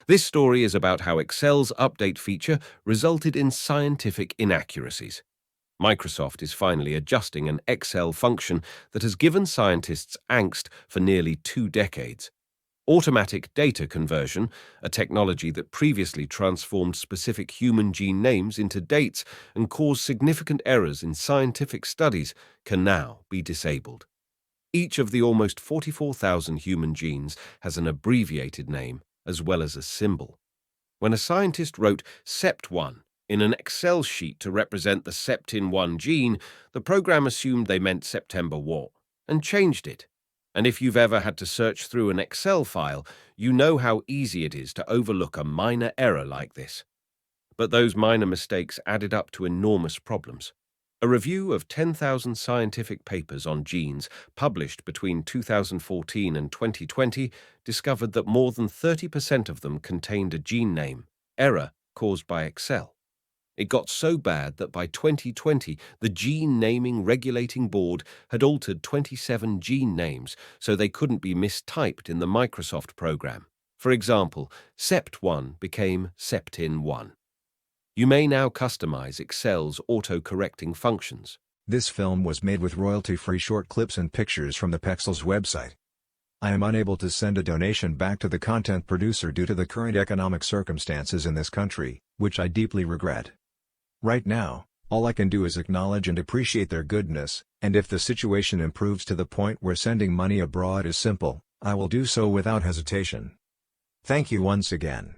This story is about how Excel's update feature resulted in scientific inaccuracies. Microsoft is finally adjusting an Excel function that has given scientists angst for nearly 2 decades. Automatic data conversion, a technology that previously transformed specific human gene names into dates and caused significant errors in scientific studies, can now be disabled. Each of the almost 44,000 human genes has an abbreviated name as well as a symbol. When a scientist wrote sept1 in an Excel sheet to represent the septin1 gene, the program assumed they meant September War and changed it. And if you've ever had to search through an Excel file, you know how easy it is to overlook a minor error like this. But those minor mistakes added up to enormous problems. A review of 10,000 scientific papers on genes published between 2014 and 2020 discovered that more than 30% of them contained a gene name error caused by Excel. It got so bad that by 2020, the Gene Naming Regulating Board had altered 27 gene names so they couldn't be mistyped in the Microsoft program. For example, sept1 became septin1. You may now customize Excel's auto-correcting functions. This film was made with royalty-free short clips and pictures from the Pexels website. I am unable to send a donation back to the content producer due to the current economic circumstances in this country, which I deeply regret. Right now, all I can do is acknowledge and appreciate their goodness, and if the situation improves to the point where sending money abroad is simple, I will do so without hesitation. Thank you once again.